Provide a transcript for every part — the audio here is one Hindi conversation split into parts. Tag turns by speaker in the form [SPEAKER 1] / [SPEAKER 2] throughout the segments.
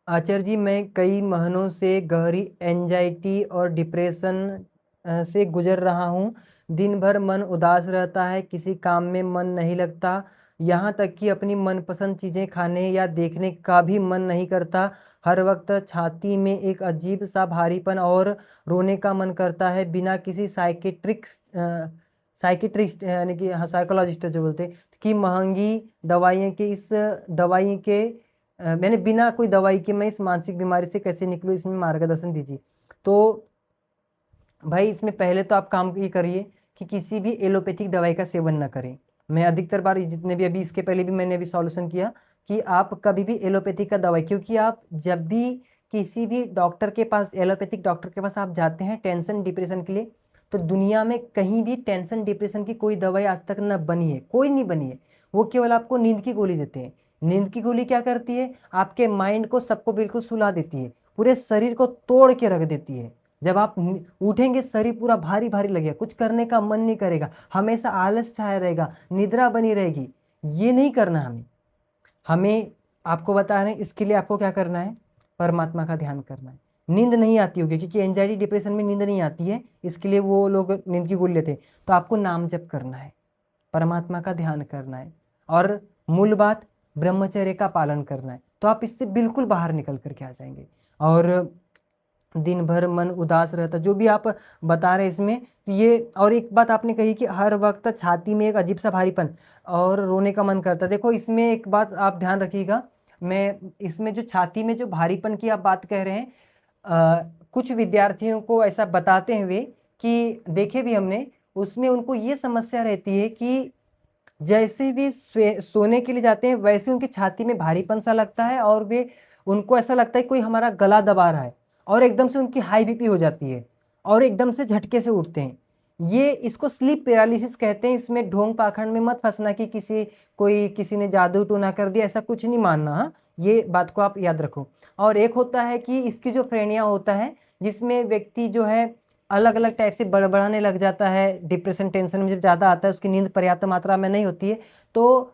[SPEAKER 1] आचार्य जी, मैं कई महीनों से गहरी एंजाइटी और डिप्रेशन से गुजर रहा हूँ। दिन भर मन उदास रहता है, किसी काम में मन नहीं लगता, यहाँ तक कि अपनी मनपसंद चीज़ें खाने या देखने का भी मन नहीं करता। हर वक्त छाती में एक अजीब सा भारीपन और रोने का मन करता है, बिना किसी साइकेट्रिस्ट यानी कि हाँ साइकोलॉजिस्ट जो बोलते हैं कि महंगी दवाइयों के इस दवाई के मैंने बिना कोई दवाई के मैं इस मानसिक बीमारी से कैसे निकलूं, इसमें मार्गदर्शन दीजिए। तो भाई इसमें पहले तो आप काम ये करिए कि किसी भी एलोपैथिक दवाई का सेवन ना करें। मैं अधिकतर बार जितने भी अभी इसके पहले भी मैंने अभी सॉल्यूशन किया कि आप कभी भी एलोपैथिक का दवाई, क्योंकि आप जब भी किसी भी डॉक्टर के पास एलोपैथिक डॉक्टर के पास आप जाते हैं टेंशन डिप्रेशन के लिए, तो दुनिया में कहीं भी टेंशन डिप्रेशन की कोई दवाई आज तक न बनी है, कोई नहीं बनी है। वो केवल आपको नींद की गोली देते हैं। नींद की गोली क्या करती है, आपके माइंड को सबको बिल्कुल सुला देती है, पूरे शरीर को तोड़ के रख देती है। जब आप उठेंगे शरीर पूरा भारी भारी लगेगा, कुछ करने का मन नहीं करेगा, हमेशा आलस छाया रहेगा, निद्रा बनी रहेगी। ये नहीं करना हमें। हमें आपको बता रहे हैं इसके लिए आपको क्या करना है, परमात्मा का ध्यान करना है। नींद नहीं आती होगी क्योंकि एंजाइटी डिप्रेशन में नींद नहीं आती है, इसके लिए वो लोग नींद की गोली लेते हैं। तो आपको नाम जप करना है, परमात्मा का ध्यान करना है, और मूल बात ब्रह्मचर्य का पालन करना है। तो आप इससे बिल्कुल बाहर निकल करके आ जाएंगे। और दिन भर मन उदास रहता, जो भी आप बता रहे इसमें, तो ये और एक बात आपने कही कि हर वक्त छाती में एक अजीब सा भारीपन और रोने का मन करता। देखो इसमें एक बात आप ध्यान रखिएगा, मैं इसमें जो छाती में जो भारीपन की आप बात कह रहे हैं, कुछ विद्यार्थियों को ऐसा बताते हुए कि देखे भी हमने, उसमें उनको ये समस्या रहती है कि जैसे वे सोने के लिए जाते हैं वैसे उनकी छाती में भारीपन सा लगता है, और वे उनको ऐसा लगता है कोई हमारा गला दबा रहा है, और एकदम से उनकी हाई बीपी हो जाती है और एकदम से झटके से उठते हैं। ये इसको स्लीप पैरालिसिस कहते हैं। इसमें ढोंग पाखंड में मत फंसना कि किसी ने जादू टोना कर दिया, ऐसा कुछ नहीं मानना। हाँ, ये बात को आप याद रखो। और एक होता है कि स्किज़ोफ्रेनिया होता है, जिसमें व्यक्ति जो है अलग अलग टाइप से बड़बड़ाने लग जाता है। डिप्रेशन टेंशन में जब ज़्यादा आता है, उसकी नींद पर्याप्त मात्रा में नहीं होती है, तो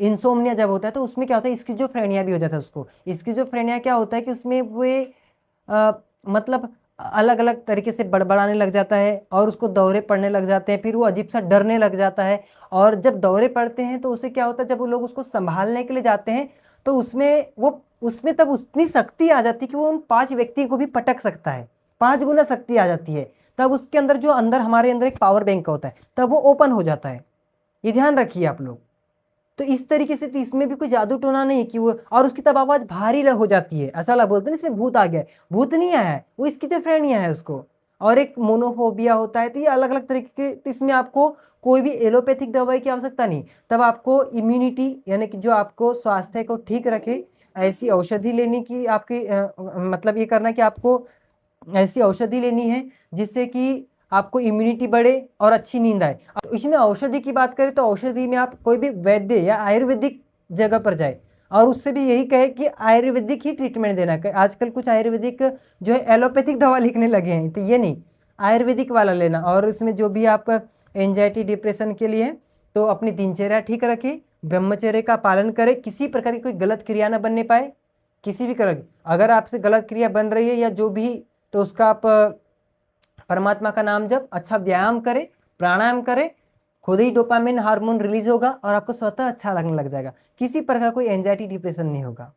[SPEAKER 1] इंसोम्निया जब होता है तो उसमें क्या होता है, स्किज़ोफ्रेनिया भी हो जाता है उसको। स्किज़ोफ्रेनिया क्या होता है कि उसमें वे मतलब अलग अलग तरीके से बड़बड़ाने लग जाता है और उसको दौरे पड़ने लग जाते हैं, फिर वो अजीब सा डरने लग जाता है। और जब दौरे पड़ते हैं तो उससे क्या होता है, जब वो लोग उसको संभालने के लिए जाते हैं तो उसमें तब उतनी शक्ति आ जाती है कि वो उन 5 व्यक्ति को भी पटक सकता है। 5 गुना शक्ति आ जाती है। तब उसके अंदर जो हमारे अंदर एक पावर बैंक होता है, तब वो ओपन हो जाता है। ये ध्यान रखिए आप लोग। तो इस तरीके से तो इसमें भी कोई जादू टोना नहीं कि वो, और उसकी तब आवाज भारी हो जाती है, ऐसा बोलते हैं इसमें भूत आ गया है। भूत नहीं आया है, वो स्किज़ोफ्रेनिया है उसको। और एक मोनोफोबिया होता है। तो ये अलग अलग तरीके के, तो इसमें आपको कोई भी एलोपैथिक दवाई की आवश्यकता नहीं। तब आपको इम्यूनिटी यानी कि जो आपको स्वास्थ्य को ठीक रखे, ऐसी औषधि लेने की आपकी मतलब ये करना कि आपको ऐसी औषधि लेनी है जिससे कि आपको इम्यूनिटी बढ़े और अच्छी नींद आए। तो इसमें औषधि की बात करें तो औषधि में आप कोई भी वैद्य या आयुर्वेदिक जगह पर जाए और उससे भी यही कहे कि आयुर्वेदिक ही ट्रीटमेंट देना है। आजकल कुछ आयुर्वेदिक जो है एलोपैथिक दवा लिखने लगे हैं, तो ये नहीं, आयुर्वेदिक वाला लेना। और इसमें जो भी आप एंजाइटी डिप्रेशन के लिए, तो अपनी दिनचर्या ठीक रखें, ब्रह्मचर्य का पालन करें, किसी प्रकार की कोई गलत क्रिया ना बनने पाए। किसी भी तरह अगर आपसे गलत क्रिया बन रही है या जो भी, तो उसका आप परमात्मा का नाम जप, अच्छा व्यायाम करें, प्राणायाम करें, खुद ही डोपामिन हार्मोन रिलीज होगा और आपको स्वतः अच्छा लगने लग जाएगा। किसी प्रकार कोई एंजाइटी डिप्रेशन नहीं होगा।